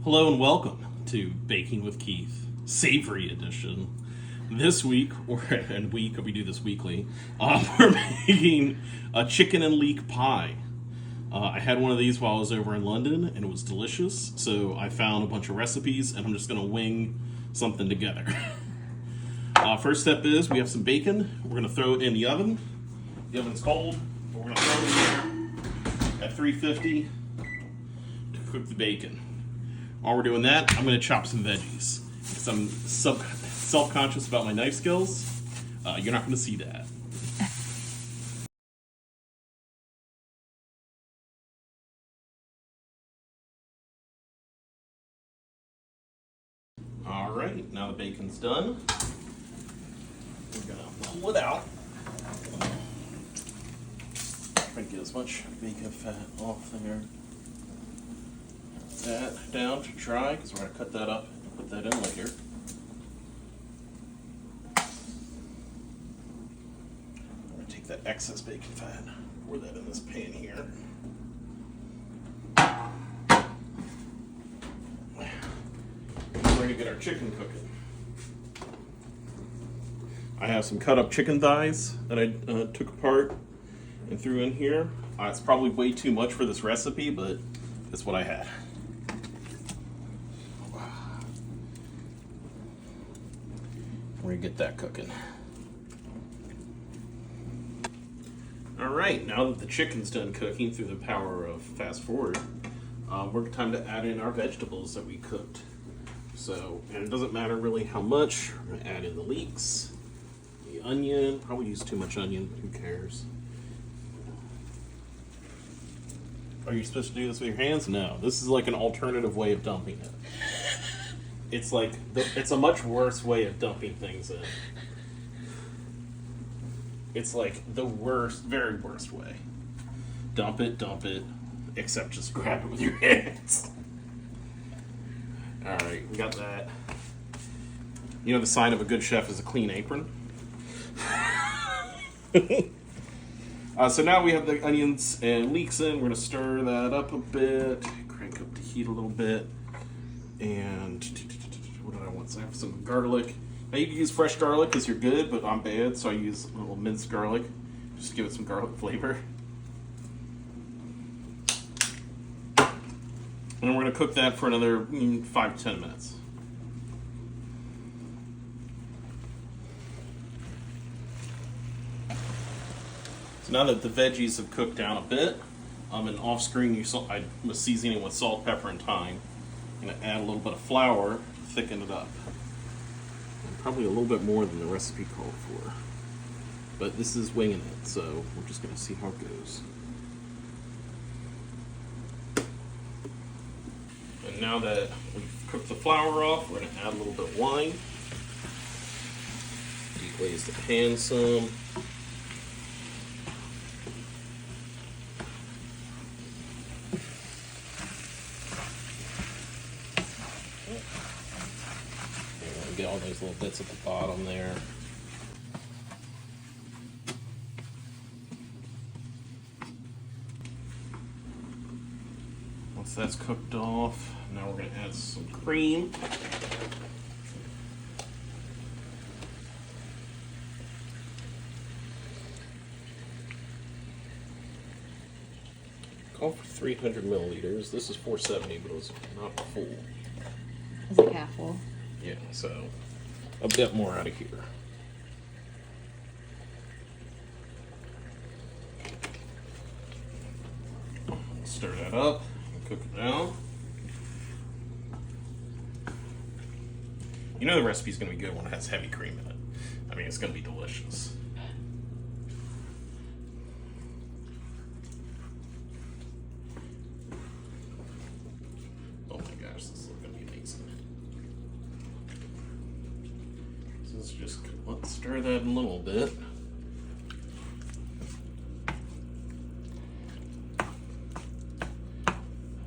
Hello and welcome to Baking with Keith, Savory Edition. This week, we do this weekly, we're making a chicken and leek pie. I had one of these while I was over in London, and it was delicious, so I found a bunch of recipes, and I'm just going to wing something together. First step is we have some bacon. We're going to throw it in the oven. The oven's cold, but we're going to throw it in there at 350 to cook the bacon. While we're doing that, I'm going to chop some veggies. Because I'm self-conscious about my knife skills, you're not going to see that. Alright, now the bacon's done. We're going to pull it out. Try to get as much bacon fat off there. That down to dry, because we're going to cut that up and put that in later. I'm going to take that excess bacon fat, pour that in this pan here. We're ready to get our chicken cooking. I have some cut up chicken thighs that I took apart and threw in here. It's probably way too much for this recipe, but it's what I had. We're gonna get that cooking. All right, now that the chicken's done cooking through the power of fast forward, we're time to add in our vegetables that we cooked. So, and it doesn't matter really how much. We're gonna add in the leeks, the onion. Probably use too much onion. Who cares? Are you supposed to do this with your hands? No. This is like an alternative way of dumping it. It's like, it's a much worse way of dumping things in. It's like the worst, very worst way. Dump it, except just grab it with your hands. Alright, we got that. You know the sign of a good chef is a clean apron? So now we have the onions and leeks in. We're going to stir that up a bit, crank up the heat a little bit, and what did I want? So I have some garlic. Now you can use fresh garlic because you're good, but I'm bad, so I use a little minced garlic. Just to give it some garlic flavor. And we're going to cook that for another 5 to 10 minutes. So now that the veggies have cooked down a bit, and off screen I was seasoning with salt, pepper, and thyme. I'm going to add a little bit of flour, thicken it up. And probably a little bit more than the recipe called for. But this is winging it, so we're just going to see how it goes. And now that we've cooked the flour off, we're going to add a little bit of wine. Deglaze the pan some. Get all those little bits at the bottom there. Once that's cooked off, now we're going to add some cream. Call for 300 milliliters. This is 470, but it was not full. It's like half full. Yeah, so a bit more out of here. Stir that up and cook it down. You know the recipe's going to be good when it has heavy cream in it. I mean, it's going to be delicious. Oh my gosh, this is going to be amazing. So let's stir that in a little bit.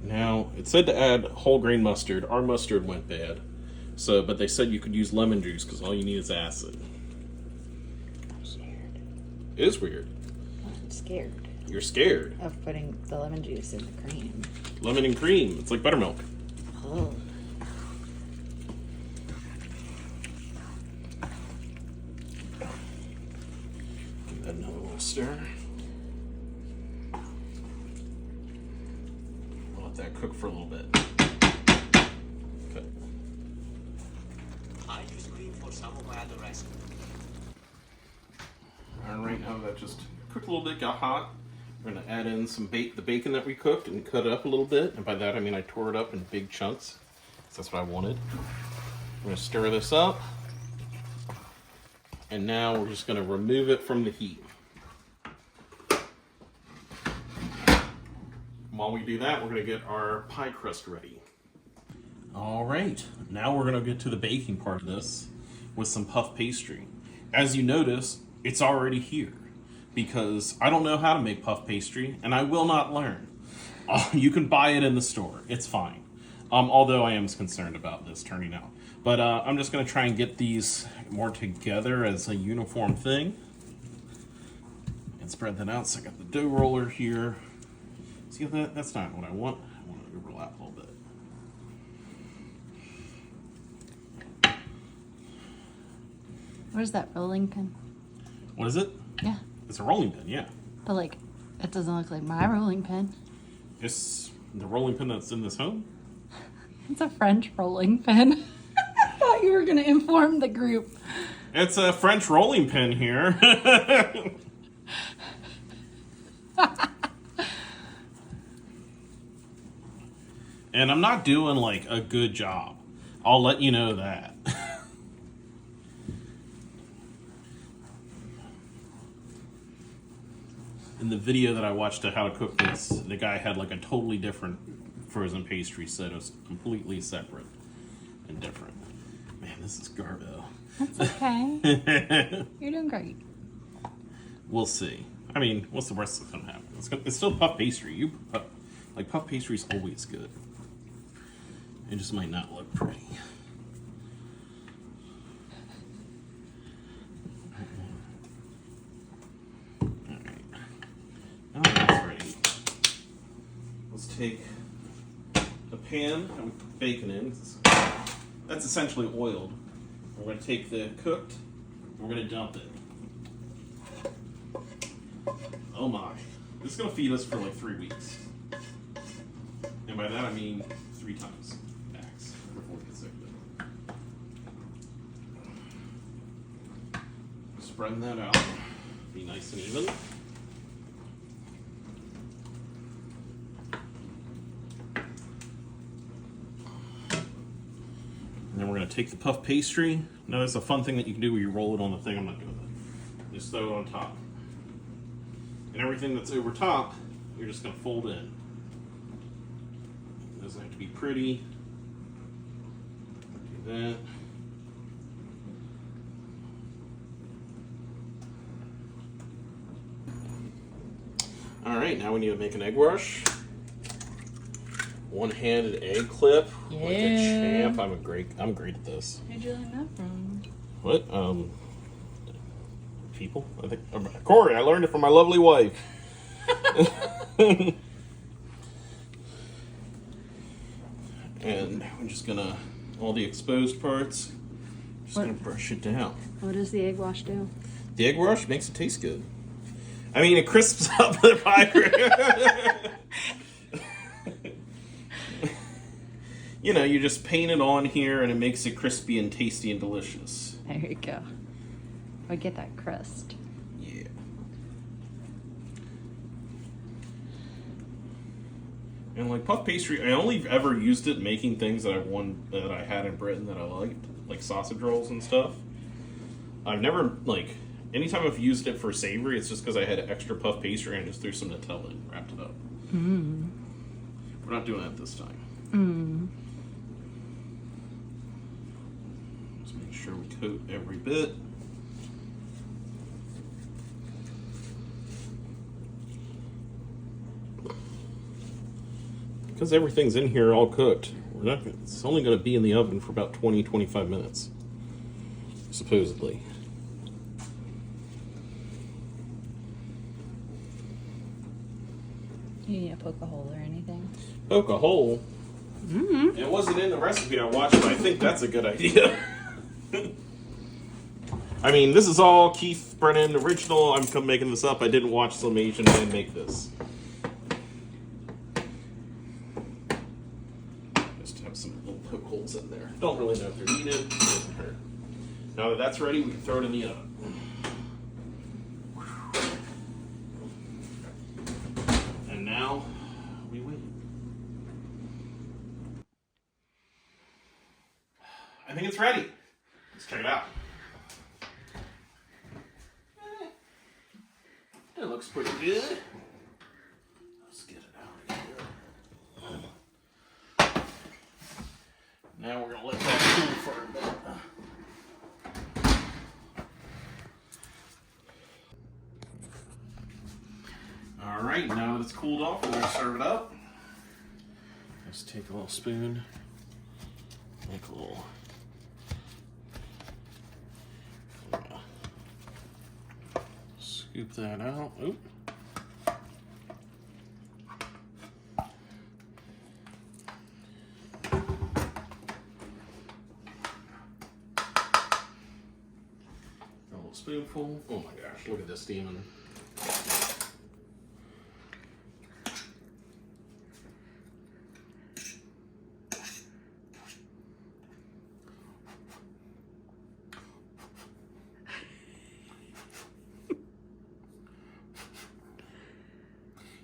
Now, it said to add whole grain mustard. Our mustard went bad. But they said you could use lemon juice because all you need is acid. So, it is weird. I'm scared. You're scared Of putting the lemon juice in the cream. lemon and cream. It's like buttermilk. Oh. Give that another little stir. We'll let that cook for a little bit. Okay. I use cream for some of my other recipes. All right, now that just cooked a little bit, got hot. We're gonna add in some the bacon that we cooked and cut it up a little bit. And by that I mean I tore it up in big chunks. That's what I wanted. I'm gonna stir this up. And now we're just gonna remove it from the heat. While we do that, we're gonna get our pie crust ready. All right, now we're gonna get to the baking part of this with some puff pastry. As you notice, it's already here because I don't know how to make puff pastry and I will not learn. You can buy it in the store, it's fine. Although I am concerned about this turning out. But I'm just gonna try and get these more together as a uniform thing. And spread that out. So I got the dough roller here. See that? That's not what I want. I want to overlap a little bit. What is that rolling pin? What is it? Yeah. It's a rolling pin, yeah. But like, it doesn't look like my rolling pin. It's the rolling pin that's in this home. It's a French rolling pin. I thought you were going to inform the group. It's a French rolling pin here. And I'm not doing like a good job. I'll let you know that. In the video that I watched of how to cook this, the guy had like a totally different frozen pastry set. It was completely separate and different. Man, this is garbo. That's okay. You're doing great. We'll see. I mean, what's the worst that's gonna happen? It's still puff pastry. Puff pastry is always good. It just might not look pretty. Alright. Now that's ready. Let's take the pan that we put bacon in. That's essentially oiled. We're going to take the cooked, and we're going to dump it. Oh my. This is going to feed us for like 3 weeks. And by that I mean 3 times max before we get sick of it. Spreading that out. Be nice and even. And then we're going to take the puff pastry. Now that's a fun thing that you can do where you roll it on the thing. I'm not doing that. Just throw it on top. And everything that's over top, you're just going to fold in. It doesn't have to be pretty. Do that. All right, now we need to make an egg wash. One-handed egg clip. Yeah. Like a champ. I'm great at this. Where'd you learn that from? What? People? I think Corey, I learned it from my lovely wife. And we're just gonna all the exposed parts. Just gonna brush it down. What does the egg wash do? The egg wash makes it taste good. I mean, it crisps up the pie. You know, you just paint it on here and it makes it crispy and tasty and delicious. There you go. I get that crust. Yeah. And like puff pastry, I only ever used it making things that I had in Britain that I liked, like sausage rolls and stuff. I've never, like, anytime I've used it for savory, it's just because I had extra puff pastry and I just threw some Nutella and wrapped it up. We're not doing that this time. Just make sure we coat every bit. Because everything's in here all cooked, it's only going to be in the oven for about 20-25 minutes, supposedly. You need to poke a hole or anything? Poke a hole? Mm-hmm. It wasn't in the recipe I watched, but I think that's a good idea. I mean, this is all Keith Brennan original. I'm making this up. I didn't watch some Asian man make this. Just have some little poke holes in there. Don't really know if they're needed. Doesn't hurt. Now that that's ready, we can throw it in the oven. And now we wait. I think it's ready. Let's check it out. It looks pretty good. Let's get it out of here. Now we're gonna let that cool for a bit. All right, now that it's cooled off, we're gonna serve it up. Let's take a little spoon, make a little. Scoop that out. Oop. A little spoonful. Oh my gosh, look at this steaming.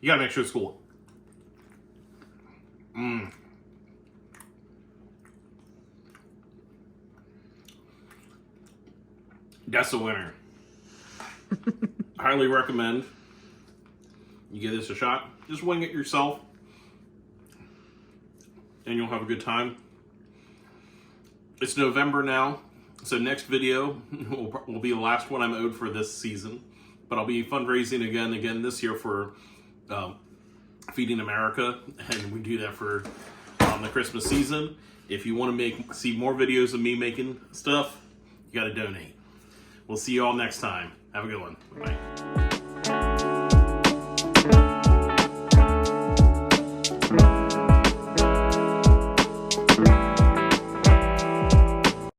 You gotta make sure it's cool. That's a winner. Highly recommend you give this a shot. Just wing it yourself, and you'll have a good time. It's November now, so next video will be the last one I'm owed for this season. But I'll be fundraising again this year for Feeding America, and we do that for the Christmas season. If you want to see more videos of me making stuff, you got to donate. We'll see you all next time. Have a good one. Bye.